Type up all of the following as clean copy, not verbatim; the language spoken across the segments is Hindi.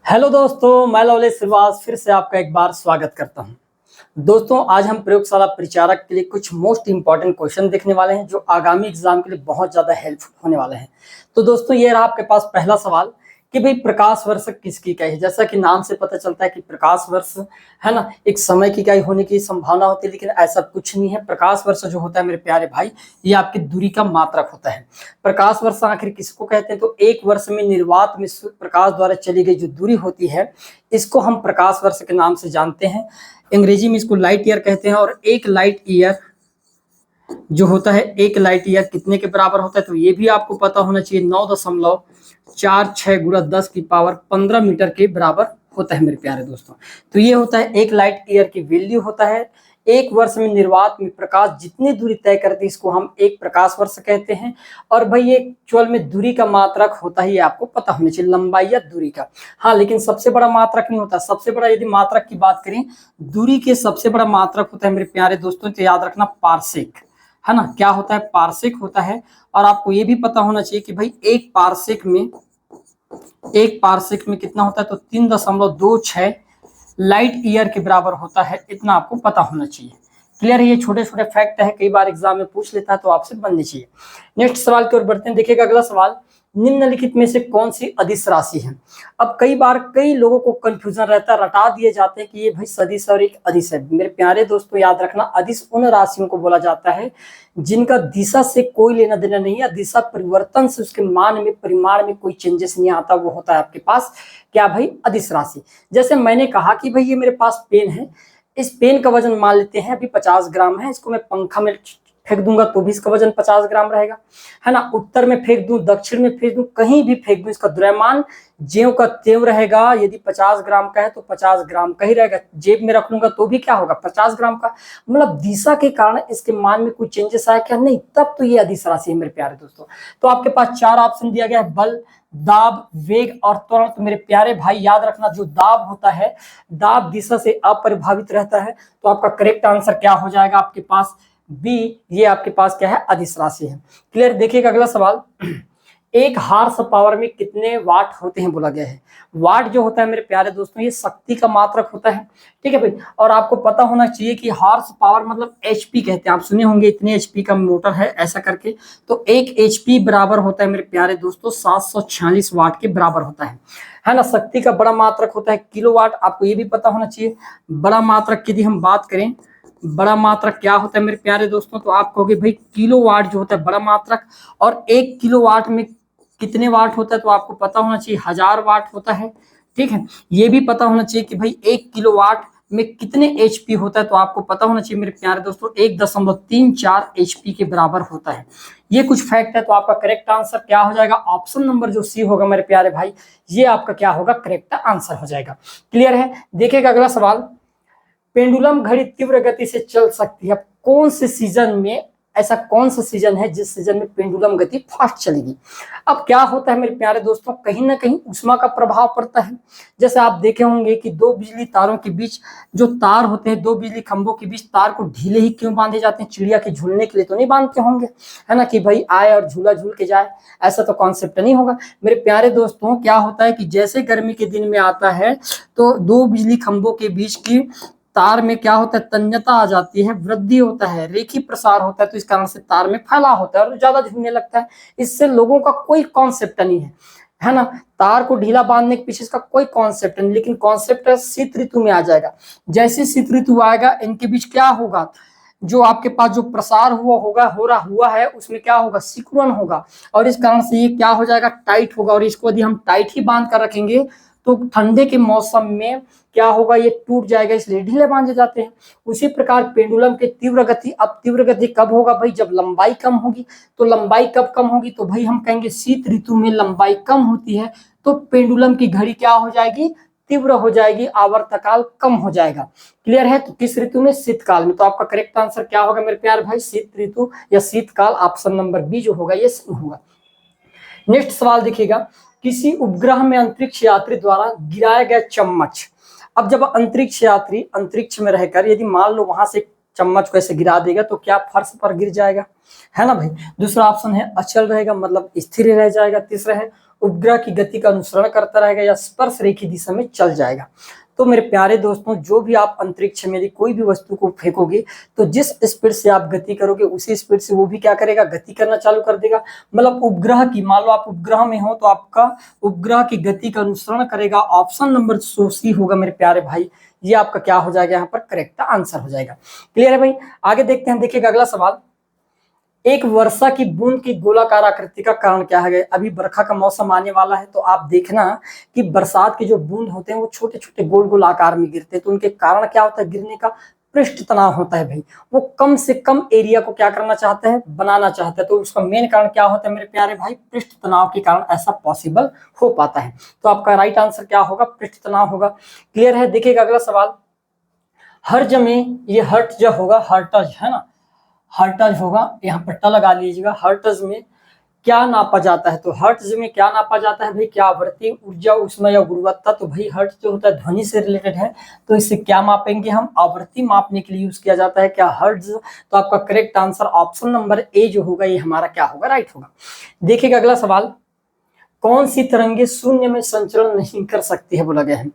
हेलो दोस्तों, मैं लवलेश श्रीवास फिर से आपका एक बार स्वागत करता हूं। दोस्तों, आज हम प्रयोगशाला परिचारक के लिए कुछ मोस्ट इंपॉर्टेंट क्वेश्चन देखने वाले हैं जो आगामी एग्जाम के लिए बहुत ज़्यादा हेल्पफुल होने वाले हैं। तो दोस्तों, ये रहा आपके पास पहला सवाल कि भाई प्रकाश वर्ष किसकी इकाई है। जैसा कि नाम से पता चलता है कि प्रकाश वर्ष है ना, एक समय की इकाई होने की संभावना होती है, लेकिन ऐसा कुछ नहीं है। प्रकाश वर्ष जो होता है मेरे प्यारे भाई, ये आपकी दूरी का मात्रक होता है। प्रकाश वर्ष आखिर किसको कहते हैं? तो एक वर्ष में निर्वात में प्रकाश द्वारा चली गई जो दूरी होती है, इसको हम प्रकाश वर्ष के नाम से जानते हैं। अंग्रेजी में इसको लाइट ईयर कहते हैं। और एक लाइट ईयर जो होता है, एक लाइट ईयर कितने के बराबर होता है? तो ये भी आपको पता होना चाहिए, 9.46 गुणा 10 की पावर 15 मीटर के बराबर होता है मेरे प्यारे दोस्तों। तो ये होता है एक लाइट ईयर की वैल्यू होता है। एक वर्ष में निर्वात में प्रकाश जितनी दूरी तय करती है, इसको हम एक प्रकाश वर्ष कहते हैं। और भाई ये एक्चुअल में दूरी का मात्रक होता है, ये आपको पता होना चाहिए, लंबाई या दूरी का। हाँ, लेकिन सबसे बड़ा मात्रक नहीं होता। सबसे बड़ा यदि मात्रक की बात करें, दूरी के सबसे बड़ा मात्रक होता है मेरे प्यारे दोस्तों, तो याद रखना पारसेक, है ना। क्या होता है? पारसेक होता है। और आपको ये भी पता होना चाहिए कि भाई एक पारसेक में कितना होता है? तो 3.26 लाइट ईयर के बराबर होता है। इतना आपको पता होना चाहिए। क्लियर है? ये छोटे छोटे फैक्ट है, कई बार एग्जाम में पूछ लेता है, तो आपसे बननी चाहिए। नेक्स्ट सवाल की ओर बढ़ते हैं। देखिएगा अगला सवाल, निम्नलिखित में से कौन सी अदिश राशि है? अब कई बार कई लोगों को कंफ्यूजन रहता है, रटा दिए जाते हैं कि ये भाई सदिश और एक अदिश है। मेरे प्यारे दोस्तों, याद रखना, अदिश उन राशियों को बोला जाता है जिनका दिशा से कोई लेना देना नहीं है, दिशा परिवर्तन से उसके मान में परिमाण में कोई चेंजेस नहीं आता, वो होता है आपके पास क्या भाई? अदिश राशि। जैसे मैंने कहा कि भाई ये मेरे पास पेन है, इस पेन का वजन मान लेते हैं अभी 50 ग्राम है। इसको मैं पंखा में फेंक दूंगा तो भी इसका वजन 50 ग्राम रहेगा, है ना। उत्तर में फेंक दूं, दक्षिण में फेंक दूं, कहीं भी फेंक दूं, इसका द्रव्यमान ज्यों का त्यों रहेगा। यदि 50 ग्राम का है तो 50 ग्राम का ही रहेगा। जेब में रख लूंगा तो भी क्या होगा? 50 ग्राम का। मतलब दिशा के कारण इसके मान में कोई चेंजेस आया क्या? नहीं। तब तो ये अदिश राशि है मेरे प्यारे दोस्तों। तो आपके पास 4 ऑप्शन दिया गया है, बल, दाब, वेग और त्वरण। तो मेरे प्यारे भाई याद रखना, जो दाब होता है, दाब दिशा से अपरिभावित रहता है। तो आपका करेक्ट आंसर क्या हो जाएगा? आपके पास बी, ये आपके पास क्या है? अदिश राशि है। क्लियर? देखिएगा अगला सवाल, एक हार्स पावर में कितने वाट होते हैं बोला गया है। वाट जो होता है मेरे प्यारे दोस्तों, ये शक्ति का मात्रक होता है, ठीक है भाई। और आपको पता होना चाहिए कि हार्स पावर मतलब एचपी कहते हैं। आप सुने होंगे इतने एचपी का मोटर है ऐसा करके। तो एक एचपी बराबर होता है मेरे प्यारे दोस्तों 746 वाट के बराबर होता है ना। शक्ति का बड़ा मात्रक होता है किलोवाट। आपको ये भी पता होना चाहिए। बड़ा मात्रक की यदि हम बात करें, बड़ा मात्रक क्या होता है मेरे प्यारे दोस्तों, तो आप कहोगे भाई किलोवाट जो होता है बड़ा मात्रक। और 1 किलोवाट में कितने वाट होता है? तो आपको पता होना चाहिए 1000 वाट होता है, ठीक है। ये भी पता होना चाहिए कि भाई 1 किलोवाट में कितने एचपी होता है? तो आपको पता होना चाहिए मेरे प्यारे दोस्तों 1.34 एचपी के बराबर होता है। ये कुछ फैक्ट है। तो आपका करेक्ट आंसर क्या हो जाएगा? ऑप्शन नंबर जो सी होगा मेरे प्यारे भाई, ये आपका क्या होगा? करेक्ट आंसर हो जाएगा। क्लियर है? देखिएगा अगला सवाल, पेंडुलम घड़ी तीव्र गति से चल सकती है। कौन से सीजन में, ऐसा कौन सा सीजन है जिस सीजन में पेंडुलम गति फास्ट चलेगी? अब क्या होता है मेरे प्यारे दोस्तों, कहीं ना कहीं ऊष्मा का प्रभाव पड़ता है। जैसे आप देखे होंगे कि दो बिजली तारों के बीच जो तार होते हैं, दो बिजली खंभों के बीच तार को ढीले ही क्यों बांधे जाते हैं? चिड़िया के झूलने के लिए तो नहीं बांधते होंगे, है ना, कि भाई आए और झूला झूल के जाए। ऐसा तो कॉन्सेप्ट नहीं होगा मेरे प्यारे दोस्तों। क्या होता है कि जैसे गर्मी के दिन में आता है तो दो बिजली खंभों के बीच की तार में क्या होता है? तन्यता आ जाती है, वृद्धि होता है, रेखी प्रसार होता है। तो इस कारण से तार में फैलाव होता है और ज्यादा झूलने लगता है। इससे लोगों का कोई कॉन्सेप्ट नहीं है ना। तार को ढीला बांधने के पीछे इसका कोई कॉन्सेप्ट नहीं, लेकिन कॉन्सेप्ट शीत ऋतु में आ जाएगा। जैसे शीत ऋतु आएगा, इनके बीच क्या होगा? जो आपके पास जो प्रसार हुआ है उसमें क्या होगा? सिकुड़न होगा। और इस कारण से ये क्या हो जाएगा? टाइट होगा। और इसको यदि हम टाइट ही बांध कर रखेंगे तो ठंडे के मौसम में क्या होगा? ये टूट जाएगा, इसलिए ढीले बांधे जाते हैं। उसी प्रकार पेंडुलम के तीव्र गति, अब तीव्र गति कब होगा भाई? जब लंबाई कम होगी। तो लंबाई कब कम होगी? तो भाई हम कहेंगे शीत ऋतु में लंबाई कम होती है, तो पेंडुलम की घड़ी क्या हो जाएगी? तीव्र हो जाएगी, आवर्तकाल कम हो जाएगा। क्लियर है? तो किस ऋतु में? शीतकाल में। तो आपका करेक्ट आंसर क्या होगा मेरे प्यारे भाई? शीत ऋतु या शीतकाल। ऑप्शन नंबर बी जो होगा ये सही होगा। नेक्स्ट सवाल देखिएगा, किसी उपग्रह में अंतरिक्ष यात्री द्वारा गिराया गया चम्मच। अब जब अंतरिक्ष यात्री अंतरिक्ष में रहकर यदि मान लो वहां से चम्मच को ऐसे गिरा देगा तो क्या फर्श पर गिर जाएगा? है ना भाई। दूसरा ऑप्शन है अचल रहेगा, मतलब स्थिर रह जाएगा। तीसरा है उपग्रह की गति का अनुसरण करता रहेगा या स्पर्श रेखी दिशा में चल जाएगा। तो मेरे प्यारे दोस्तों, जो भी आप अंतरिक्ष में यदि कोई भी वस्तु को फेंकोगे तो जिस स्पीड से आप गति करोगे उसी स्पीड से वो भी क्या करेगा, गति करना चालू कर देगा। मतलब उपग्रह की, मान लो आप उपग्रह में हो तो आपका उपग्रह की गति का अनुसरण करेगा। ऑप्शन नंबर सी होगा मेरे प्यारे भाई, ये आपका क्या हो जाएगा, यहाँ पर करेक्ट आंसर हो जाएगा। क्लियर है भाई? आगे देखते हैं, देखिएगा अगला सवाल। एक वर्षा की बूंद की गोलाकार आकृति का कारण क्या है? अभी बरखा का मौसम आने वाला है तो आप देखना कि बरसात के जो बूंद होते हैं वो छोटे छोटे गोल गोल आकार में गिरते हैं। तो उनके कारण क्या होता है? गिरने का पृष्ठ तनाव होता है भाई। वो कम से कम एरिया को क्या करना चाहते हैं, बनाना चाहते हैं। तो उसका मेन कारण क्या होता है मेरे प्यारे भाई? पृष्ठ तनाव के कारण ऐसा पॉसिबल हो पाता है। तो आपका राइट आंसर क्या होगा? पृष्ठ तनाव होगा। क्लियर है? देखिएगा अगला सवाल। हर्ज में, ये हर्ट्ज होगा, हर्टज है ना, हर्टज होगा, यहाँ पर ट लगा लीजिएगा। हर्टज में क्या नापा जाता है? तो हर्ट्ज में क्या नापा जाता है भाई? क्या आवृत्ति, ऊर्जा, ऊष्मा या गुणवत्ता? तो भाई हर्ट्ज जो होता है ध्वनि से रिलेटेड है, तो इससे क्या मापेंगे हम? आवृत्ति मापने के लिए यूज किया जाता है क्या हर्ट्ज? तो आपका correct answer option number A जो होगा ये हमारा क्या होगा? राइट होगा। देखिएगा अगला सवाल। कौन सी तरंगे शून्य में संचरण नहीं कर सकती है बोला गया है।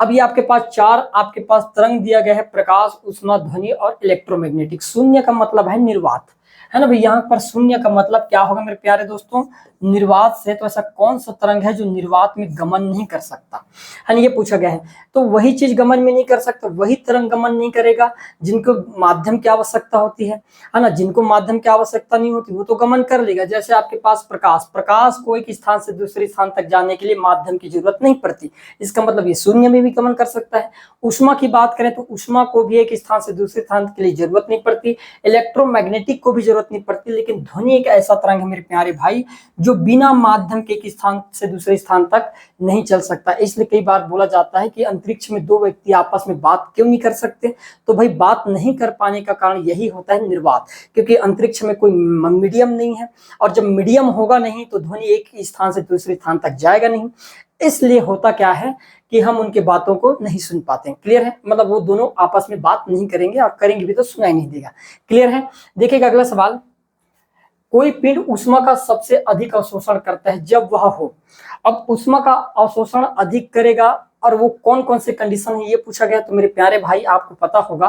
अब ये आपके पास चार आपके पास तरंग दिया गया है, प्रकाश, ऊष्मा, ध्वनि और इलेक्ट्रोमैग्नेटिक। शून्य का मतलब है निर्वात, है ना भाई। यहाँ पर शून्य का मतलब क्या होगा मेरे प्यारे दोस्तों? निर्वात से। तो ऐसा कौन सा तरंग है जो निर्वात में गमन नहीं कर सकता, है ना, ये पूछा गया है। तो वही चीज गमन में नहीं कर सकता, वही तरंग गमन नहीं करेगा जिनको माध्यम की आवश्यकता होती है ना। जिनको माध्यम की आवश्यकता नहीं होती वो तो गमन कर लेगा। जैसे आपके पास प्रकाश, प्रकाश को एक स्थान से दूसरे स्थान तक जाने के लिए माध्यम की जरूरत नहीं पड़ती, इसका मतलब ये शून्य में भी गमन कर सकता है। ऊष्मा की बात करें तो ऊष्मा को भी एक स्थान से दूसरे स्थान के लिए जरूरत नहीं पड़ती, इलेक्ट्रोमैग्नेटिक को भी जरूरत नहीं पड़ती। लेकिन ध्वनि एक ऐसा तरंग है मेरे प्यारे भाई जो बिना माध्यम के एक स्थान से दूसरे स्थान तक नहीं चल सकता। इसलिए कई बार बोला जाता है कि अंतरिक्ष में दो व्यक्ति आपस में बात क्यों नहीं कर सकते? तो भाई बात नहीं कर पाने का कारण यही होता है निर्वात, क्योंकि अंतरिक्ष में कोई मीडियम नहीं है, और जब मीडियम होगा नहीं तो ध्वनि एक स्थान से दूसरे स्थान तक जाएगा नहीं। इसलिए होता क्या है कि हम उनके बातों को नहीं सुन पाते हैं। क्लियर है? मतलब वो दोनों आपस में बात नहीं करेंगे, और करेंगे भी तो सुनाई नहीं देगा। क्लियर है? देखिएगा अगला सवाल। कोई पिंड ऊष्मा का सबसे अधिक अवशोषण करता है जब वह हो। अब ऊष्मा का अवशोषण अधिक करेगा और वो कौन कौन से कंडीशन है ये पूछा गया। तो मेरे प्यारे भाई आपको पता होगा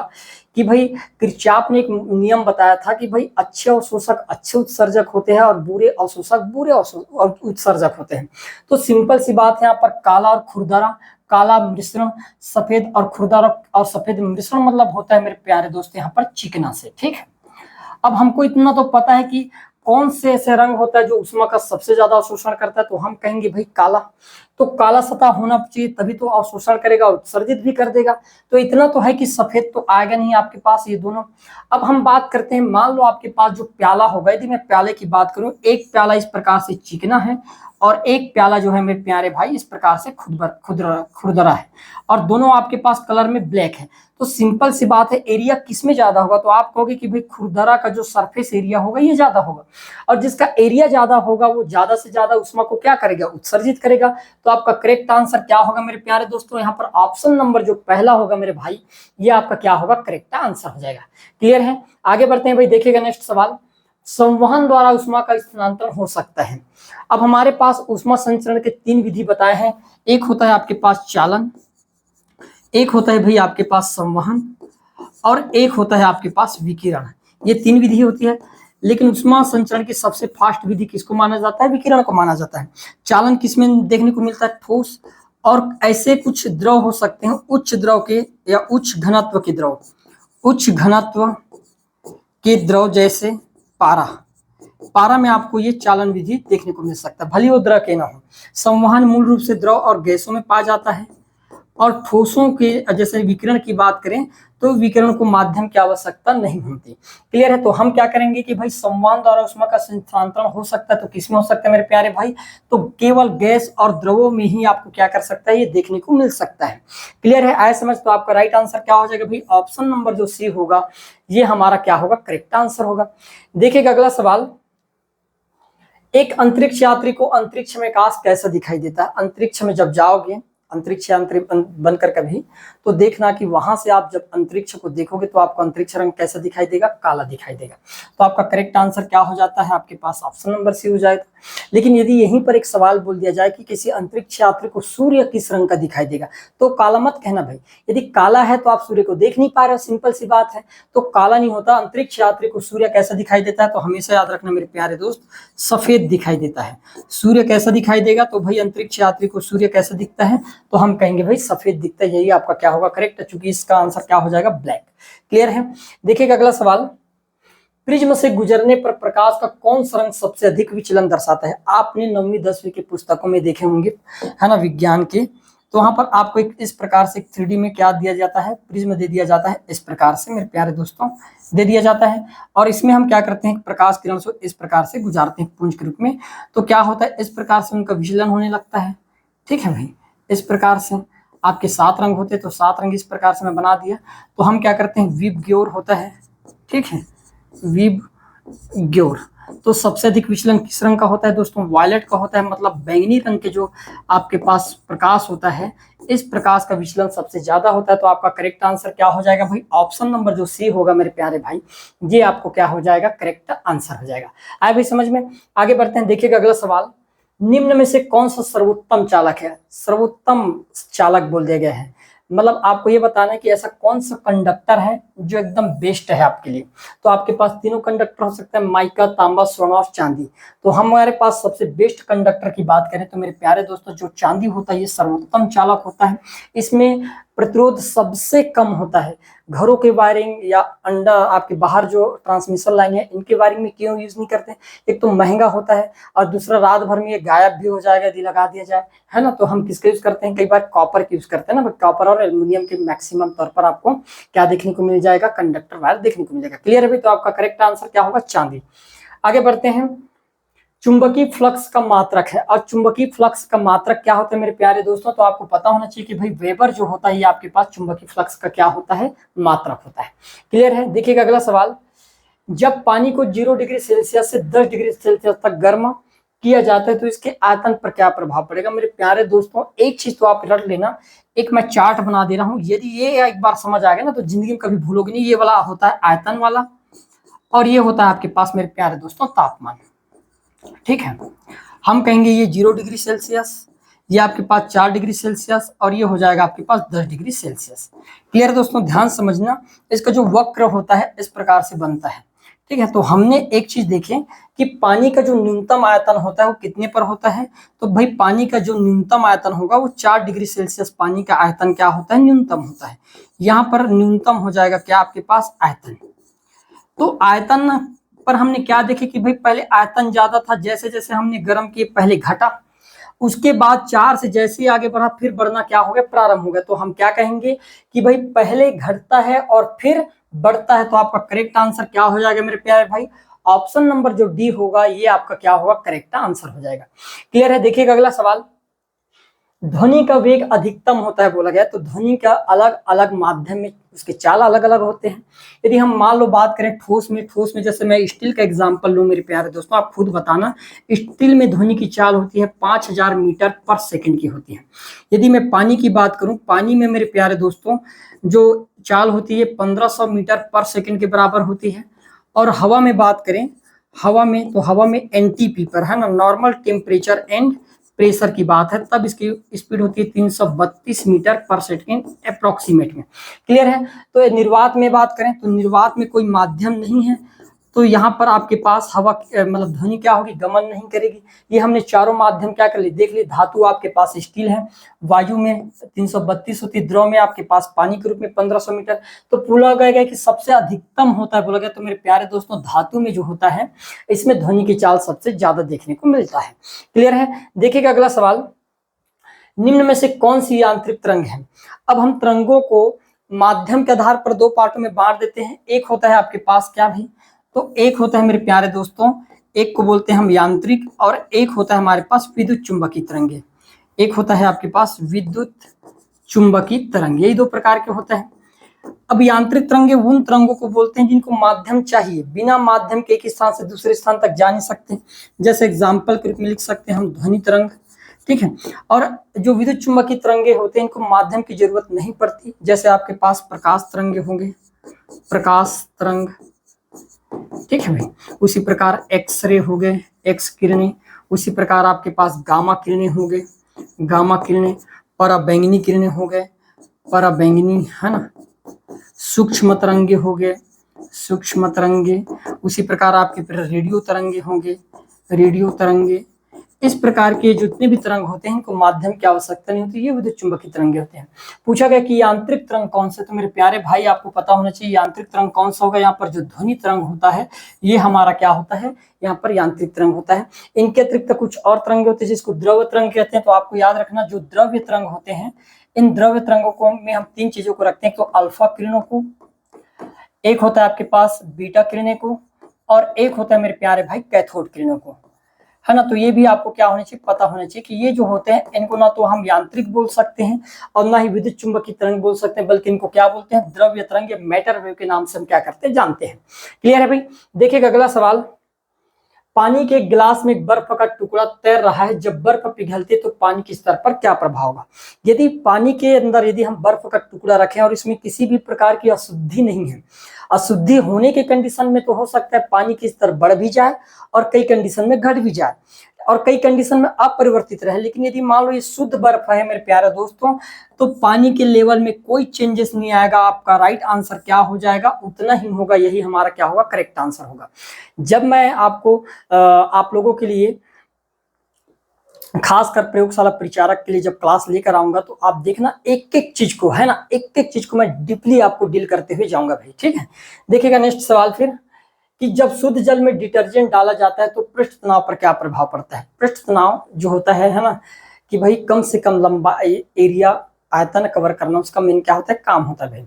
कि भाई किरचॉफ ने एक नियम बताया था कि भाई अच्छे अवशोषक अच्छे उत्सर्जक होते हैं और बुरे अवशोषक बुरे उत्सर्जक होते हैं। तो सिंपल सी बात है, यहाँ पर काला और खुरदरा, काला मिश्रण, सफेद और खुरदरा और सफेद मिश्रण मतलब होता है मेरे प्यारे दोस्त यहाँ पर चिकना से। ठीक है, अब हमको इतना तो पता है कि कौन से ऐसे रंग होता है जो ऊष्मा का सबसे ज्यादा अवशोषण करता है, तो हम कहेंगे भाई काला। तो काला सतह होना चाहिए तभी तो अवशोषण करेगा, उत्सर्जित भी कर देगा। तो इतना तो है कि सफेद तो आएगा नहीं आपके पास ये दोनों। अब हम बात करते हैं, मान लो आपके पास जो प्याला होगा, यदि मैं प्याले की बात करूं, एक प्याला इस प्रकार से चिकना है और एक प्याला जो है मेरे प्यारे भाई इस प्रकार से खुरदरा है, और दोनों आपके पास कलर में ब्लैक है। तो सिंपल सी बात है, एरिया किसमें ज्यादा होगा? तो आप कहोगे कि भाई खुरदरा का जो सरफेस एरिया होगा ये ज्यादा होगा, और जिसका एरिया ज्यादा होगा वो ज्यादा से ज्यादा ऊष्मा को क्या करेगा? उत्सर्जित करेगा। तो आपका करेक्ट आंसर क्या होगा मेरे प्यारे दोस्तों? यहाँ पर ऑप्शन नंबर जो पहला होगा मेरे भाई, ये आपका क्या होगा? करेक्ट आंसर हो जाएगा। क्लियर है? आगे बढ़ते हैं भाई, देखिएगा नेक्स्ट सवाल। संवहन द्वारा ऊष्मा का स्थानांतरण हो सकता है। अब हमारे पास ऊष्मा संचरण के तीन विधि बताए हैं। एक होता है आपके पास चालन, एक होता है भाई आपके पास संवहन, और एक होता है आपके पास विकिरण। ये तीन विधि होती है, लेकिन ऊष्मा संचरण की सबसे फास्ट विधि किसको माना जाता है? विकिरण को माना जाता है। चालन किसमें देखने को मिलता है? ठोस और ऐसे कुछ द्रव हो सकते हैं उच्च द्रव के या उच्च घनत्व के द्रव, उच्च घनत्व के द्रव जैसे पारा। पारा में आपको ये चालन विधि देखने को मिल सकता है, भले वो द्रव के ना हो। संवहन मूल रूप से द्रव और गैसों में पाया जाता है, और ठोसों के जैसे विकिरण की बात करें तो विकिरण को माध्यम की आवश्यकता नहीं होती। क्लियर है? तो हम क्या करेंगे कि भाई संवहन द्वारा ऊष्मा का स्थानांतरण हो सकता है, तो किसमें हो सकता है मेरे प्यारे भाई? तो केवल गैस और द्रवों में ही आपको क्या कर सकता है? ये देखने को मिल सकता है। क्लियर है? आए समझ? तो आपका राइट आंसर क्या हो जाएगा भाई? ऑप्शन नंबर जो सी होगा ये हमारा क्या होगा? करेक्ट आंसर होगा। देखिएगा अगला सवाल। एक अंतरिक्ष यात्री को अंतरिक्ष में आकाश कैसा दिखाई देता है? अंतरिक्ष में जब जाओगे, अंतरिक्ष यात्री बनकर कभी, तो देखना कि वहां से आप जब अंतरिक्ष को देखोगे तो आपको अंतरिक्ष रंग कैसा दिखाई देगा? काला दिखाई देगा। तो आपका करेक्ट आंसर क्या हो जाता है? आपके पास ऑप्शन नंबर सी हो जाएगा। लेकिन यदि यहीं पर एक सवाल बोल दिया जाए कि किसी अंतरिक्ष यात्री को सूर्य किस रंग का दिखाई देगा, तो काला मत कहना भाई। यदि काला है तो आप सूर्य को देख नहीं पा रहे हो, सिंपल सी बात है। तो काला नहीं होता। अंतरिक्ष यात्री को सूर्य कैसा दिखाई देता है, तो हमेशा याद रखना मेरे प्यारे दोस्त, सफेद दिखाई देता है। सूर्य कैसा दिखाई देगा, तो भाई अंतरिक्ष यात्री को सूर्य कैसा दिखता है, तो हम कहेंगे भाई सफेद दिखता है। यही आपका क्या होगा, करेक्ट, चूंकि इसका आंसर क्या हो जाएगा, ब्लैक। क्लियर है। देखिएगा अगला सवाल, प्रिज्म से गुजरने पर प्रकाश का कौन सा रंग सबसे अधिक विचलन दर्शाता है। आपने 9वीं 10वीं की पुस्तकों में देखे होंगे, है ना, विज्ञान के। तो वहां पर आपको एक इस प्रकार से 3D में क्या दिया जाता है, प्रिज्म दे दिया जाता है, इस प्रकार से मेरे प्यारे दोस्तों दे दिया जाता है। और इसमें हम क्या करते हैं, प्रकाश किरण को इस प्रकार से गुजारते हैं पुंज के रूप में। तो क्या होता है, इस प्रकार से उनका विचलन होने लगता है। ठीक है भाई, इस प्रकार से आपके 7 रंग होते, तो 7 रंग इस प्रकार से मैं बना दिया। तो हम क्या करते हैं, विबग्योर होता है। ठीक है, विबग्योर। तो सबसे अधिक विचलन किस रंग का होता है दोस्तों, वायलेट का होता है। मतलब बैंगनी रंग के जो आपके पास प्रकाश होता है, इस प्रकाश का विचलन सबसे ज्यादा होता है। तो आपका करेक्ट आंसर क्या हो जाएगा भाई, ऑप्शन नंबर जो सी होगा मेरे प्यारे भाई, ये आपको क्या हो जाएगा, करेक्ट आंसर हो जाएगा। आए भाई समझ में। आगे बढ़ते हैं, देखिएगा अगला सवाल, निम्न में से कौन सा सर्वोत्तम चालक है। सर्वोत्तम चालक बोल दिया गया है, मतलब आपको ये बताना है कि ऐसा कौन सा कंडक्टर है जो एकदम बेस्ट है आपके लिए। तो आपके पास तीनों कंडक्टर हो सकते हैं, माइका, तांबा, स्वर्ण और चांदी। तो हमारे पास सबसे बेस्ट कंडक्टर की बात करें तो मेरे प्यारे दोस्तों, जो चांदी होता है ये सर्वोत्तम चालक होता है। इसमें प्रतिरोध सबसे कम होता है। घरों के वायरिंग या अंडा आपके बाहर जो ट्रांसमिशन लाइन है, इनके वायरिंग में क्यों यूज नहीं करते, एक तो महंगा होता है, और दूसरा रात भर में ये गायब भी हो जाएगा यदि लगा दिया जाए, है ना। तो हम किसका यूज करते हैं, कई बार कॉपर का यूज करते हैं ना। कॉपर और एल्युमिनियम के मैक्सिमम तौर पर आपको क्या देखने को मिल जाएगा, कंडक्टर वायर देखने को मिल जाएगा। क्लियर है भाई। तो आपका करेक्ट आंसर क्या होगा, चांदी। आगे बढ़ते हैं, चुंबकीय फ्लक्स का मात्रक है। और चुंबकीय फ्लक्स का मात्रक क्या होता है मेरे प्यारे दोस्तों, तो आपको पता होना चाहिए कि भाई वेबर जो होता है ये आपके पास चुंबकीय फ्लक्स का क्या होता है, मात्रक होता है। क्लियर है। देखिएगा अगला सवाल, जब पानी को 0 डिग्री सेल्सियस से 10 डिग्री सेल्सियस तक गर्म किया जाता है तो इसके आयतन पर क्या प्रभाव पड़ेगा। मेरे प्यारे दोस्तों, एक चीज तो आप रट लेना, एक मैं चार्ट बना दे रहा हूं, यदि ये एक बार समझ आ गया ना तो जिंदगी में कभी भूलोगे नहीं। ये वाला होता है आयतन वाला, और ये होता है आपके पास मेरे प्यारे दोस्तों तापमान। ठीक है, हम कहेंगे ये 0 डिग्री सेल्सियस, ये आपके पास 4 डिग्री सेल्सियस, और ये हो जाएगा आपके पास 10 डिग्री सेल्सियस। क्लियर दोस्तों, ध्यान समझना, इसका जो वक्र होता है इस प्रकार से बनता है। ठीक है, तो हमने एक चीज देखें कि पानी का जो न्यूनतम आयतन होता है वो कितने पर होता है, तो भाई पानी का जो न्यूनतम आयतन होगा वो 4 डिग्री सेल्सियस पानी का आयतन क्या होता है, न्यूनतम होता है। यहाँ पर न्यूनतम हो जाएगा क्या आपके पास, आयतन। तो आयतन पर हमने क्या देखे कि भाई पहले आयतन ज्यादा था, जैसे जैसे हमने गर्म किए पहले घटा, उसके बाद 4 से जैसे ही आगे बढ़ा फिर बढ़ना क्या हो गया, प्रारंभ हो गया। तो हम क्या कहेंगे कि भाई पहले घटता है और फिर बढ़ता है। तो आपका करेक्ट आंसर क्या हो जाएगा मेरे प्यारे भाई, ऑप्शन नंबर जो डी होगा ये आपका क्या होगा, करेक्ट आंसर हो जाएगा। क्लियर है। देखिएगा अगला सवाल, ध्वनि का वेग अधिकतम होता है बोला गया, तो ध्वनि का अलग अलग माध्यम में उसके चाल अलग अलग होते हैं। यदि हम मान लो बात करें ठोस में जैसे मैं स्टील का एग्जांपल लूं मेरे प्यारे दोस्तों, आप खुद बताना, स्टील में ध्वनि की चाल होती है 5000 मीटर पर सेकंड की होती है। यदि मैं पानी की बात करूं, पानी में मेरे प्यारे दोस्तों जो चाल होती है 1500 मीटर पर सेकंड के बराबर होती है। और हवा में बात करें, हवा में एनटीपी पर, है ना, नॉर्मल टेम्परेचर एंड प्रेशर की बात है, तब इसकी स्पीड होती है 332 मीटर पर सेकेंड अप्रोक्सीमेट में। क्लियर है। तो निर्वात में बात करें तो निर्वात में कोई माध्यम नहीं है, तो यहाँ पर आपके पास हवा मतलब ध्वनि क्या होगी, गमन नहीं करेगी। ये हमने चारों माध्यम क्या कर लिए, देख लिए। धातु आपके पास स्टील है, वायु में 332 होती है, द्रव में आपके पास पानी के रूप में 1500 मीटर। तो बोला गया कि सबसे अधिकतम होता है बोला गया, तो मेरे प्यारे दोस्तों धातु में जो होता है इसमें ध्वनि की चाल सबसे ज्यादा देखने को मिलता है। क्लियर है। देखिएगा अगला सवाल, निम्न में से कौन सी यांत्रिक तरंग है। अब हम तरंगों को माध्यम के आधार पर 2 पार्टों में बांट देते हैं। एक होता है आपके पास क्या भाई, तो एक होता है मेरे प्यारे दोस्तों, एक को बोलते हैं हम यांत्रिक, और एक होता है हमारे पास विद्युत चुंबकीय तरंगे। एक होता है आपके पास विद्युत चुंबकीय तरंग, यही 2 प्रकार के होते हैं। अब यांत्रिक तरंगे उन तरंगों को बोलते हैं जिनको माध्यम चाहिए, बिना माध्यम के एक स्थान से दूसरे स्थान तक जा नहीं सकते। जैसे एग्जाम्पल के रूप में लिख सकते हैं हम ध्वनि तरंग। ठीक है। और जो विद्युत चुंबकीय तरंगे होते हैं इनको माध्यम की जरूरत नहीं पड़ती। जैसे आपके पास प्रकाश तरंगे होंगे, प्रकाश तरंग, ठीक है भाई। उसी प्रकार एक्सरे हो गए, एक्स किरणें, उसी प्रकार आपके पास गामा किरणें होंगे, गामा किरणें, पराबैंगनी किरणें हो गए, पराबैंगनी है ना, सूक्ष्म तरंगे हो गए, सूक्ष्म तरंगे, उसी प्रकार आपके फिर रेडियो तरंगे होंगे, रेडियो तरंगे। इस प्रकार के जितने भी तरंग होते हैं इनको माध्यम की आवश्यकता नहीं होती, ये विद्युत चुंबकीय तरंगे होते हैं। पूछा गया कि यांत्रिक तरंग कौन से, तो मेरे प्यारे भाई आपको पता होना चाहिए यांत्रिक तरंग कौन सा होगा। यहाँ पर जो ध्वनि तरंग होता है ये हमारा क्या होता है, यहाँ पर यांत्रिक तरंग होता है। इनके अतिरिक्त कुछ और तरंगे होते हैं जिसको द्रव्य तरंग कहते हैं। तो आपको याद रखना जो द्रव्य तरंग होते हैं, इन द्रव्य तरंगों को में हम तीन चीजों को रखते हैं, तो अल्फा किरणों को, एक होता है आपके पास बीटा किरणें को, और एक होता है मेरे प्यारे भाई कैथोड किरणों को, है ना। तो ये भी आपको क्या होना चाहिए, पता होना चाहिए कि ये जो होते हैं इनको ना तो हम यांत्रिक बोल सकते हैं और ना ही विद्युत चुंबकीय तरंग बोल सकते हैं, बल्कि इनको क्या बोलते हैं, द्रव्य तरंग या मैटर वेव के नाम से हम क्या करते हैं, जानते हैं। क्लियर है भाई। देखिएगा अगला सवाल, पानी के गिलास में एक बर्फ का टुकड़ा तैर रहा है, जब बर्फ पिघलती है तो पानी के स्तर पर क्या प्रभाव होगा। यदि पानी के अंदर यदि हम बर्फ का टुकड़ा रखें और इसमें किसी भी प्रकार की अशुद्धि नहीं है, अशुद्धि होने के कंडीशन में तो हो सकता है पानी की स्तर बढ़ भी जाए और कई कंडीशन में घट भी जाए और कई कंडीशन में अपरिवर्तित रहे। लेकिन यदि मान लो ये शुद्ध बर्फ है मेरे प्यारे दोस्तों, तो पानी के लेवल में कोई चेंजेस नहीं आएगा। आपका राइट आंसर क्या हो जाएगा, उतना ही होगा, यही हमारा क्या होगा, करेक्ट आंसर होगा। जब मैं आपको आप लोगों के लिए खासकर प्रयोगशाला परिचारक के लिए जब क्लास लेकर आऊंगा तो आप देखना एक एक चीज को, है ना, एक एक चीज को मैं डीपली आपको डील करते हुए जाऊंगा भाई, ठीक है। देखिएगा नेक्स्ट सवाल फिर, कि जब शुद्ध जल में डिटर्जेंट डाला जाता है तो पृष्ठ तनाव पर क्या प्रभाव पड़ता है। पृष्ठ तनाव जो होता है ना, कि भाई कम से कम लंबा एरिया आयतन कवर करना उसका मेन क्या होता है, काम होता है भाई।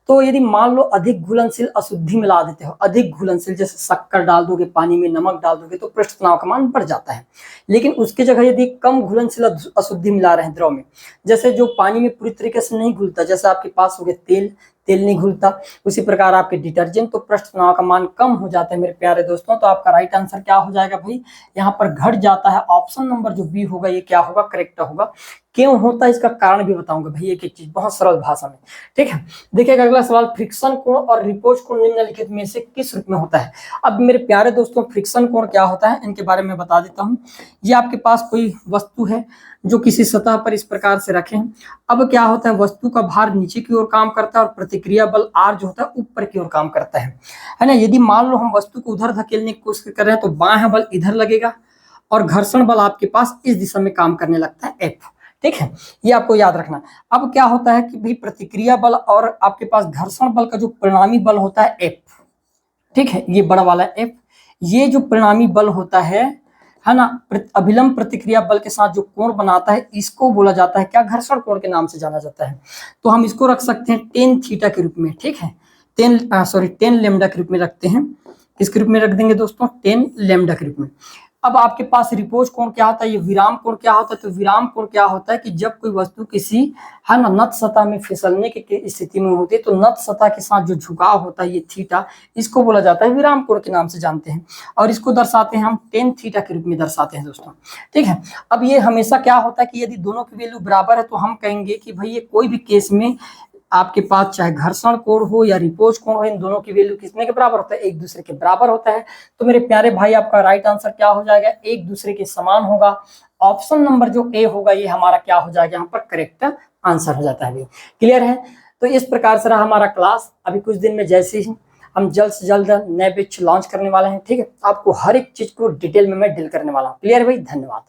तो यदि मान लो अधिक घुलनशील अशुद्धि मिला देते हो, अधिक घुलनशील जैसे शक्कर डाल दोगे पानी में, नमक डाल दोगे, तो पृष्ठ तनाव का मान बढ़ जाता है। लेकिन उसकी जगह यदि कम घुलनशील अशुद्धि मिला रहे हैं द्रव में, जैसे जो पानी में पूरी तरीके से नहीं घुलता, जैसे आपके पास हो गए तेल, तेल नहीं घुलता, उसी प्रकार आपके डिटर्जेंट, तो पृष्ठ तनाव का मान कम हो जाता है मेरे प्यारे दोस्तों। तो आपका राइट आंसर क्या हो जाएगा भाई, यहाँ पर घट जाता है। ऑप्शन नंबर जो बी होगा ये क्या होगा, करेक्ट होगा। क्यों होता है इसका कारण भी बताऊंगा भाई, एक एक चीज बहुत सरल भाषा में, ठीक है। देखिएगा अगला सवाल, फ्रिक्शन कोण और रिपोज कोण निम्नलिखित में से किस रूप में होता है। अब मेरे प्यारे दोस्तों फ्रिक्शन कोण क्या होता है इनके बारे में बता देता हूँ। ये आपके पास कोई वस्तु है जो किसी सतह पर इस प्रकार से रखें, अब क्या होता है, वस्तु का भार नीचे की ओर काम करता है और प्रतिक्रिया बल आर जो होता है ऊपर की ओर काम करता है ना। यदि मान लो हम वस्तु को उधर धकेलने की कोशिश कर रहे हैं तो बाएं बल इधर लगेगा और घर्षण बल आपके पास इस दिशा में काम करने लगता है, एफ, ठीक है। ये आपको याद रखना। अब क्या होता है कि भाई प्रतिक्रिया बल और आपके पास घर्षण बल का जो परिणामी बल होता है एफ, ठीक है, ये बड़ा वाला एफ, ये जो परिणामी बल होता है ना, अभिलंब प्रतिक्रिया बल के साथ जो कोण बनाता है इसको बोला जाता है क्या, घर्षण कोण के नाम से जाना जाता है। तो हम इसको रख सकते हैं टेन थीटा के रूप में, ठीक है, टेन लेमडा के रूप में रखते हैं। किसके रूप में रख देंगे दोस्तों, टेन लेमडा के रूप में। अब आपके पास रिपोज कोण क्या होता है, ये विराम कोण क्या होता है, तो विराम कोण क्या होता है कि जब कोई वस्तु किसी, है ना, नत सतह में फिसलने की स्थिति में होती है तो नत सतह के साथ जो झुकाव होता है ये थीटा, इसको बोला जाता है विराम कोण के नाम से जानते हैं और इसको दर्शाते हैं हम टेन थीटा के रूप में दर्शाते हैं दोस्तों, ठीक है। अब ये हमेशा क्या होता है कि यदि दोनों की वैल्यू बराबर है तो हम कहेंगे कि भाई ये कोई भी केस में आपके पास चाहे घर्षण कोण हो या रिपोज कोण हो, इन दोनों की वैल्यू किसने के बराबर होता है, एक दूसरे के बराबर होता है। तो मेरे प्यारे भाई आपका राइट आंसर क्या हो जाएगा, एक दूसरे के समान होगा। ऑप्शन नंबर जो ए होगा ये हमारा क्या हो जाएगा, यहाँ पर करेक्ट आंसर हो जाता है। क्लियर है। तो इस प्रकार से रहा हमारा क्लास। अभी कुछ दिन में जैसे ही हम जल्द से जल्द नए बैच लॉन्च करने वाले हैं, ठीक है, आपको हर एक चीज को डिटेल में मैं डील करने वाला हूँ। क्लियर भाई, धन्यवाद।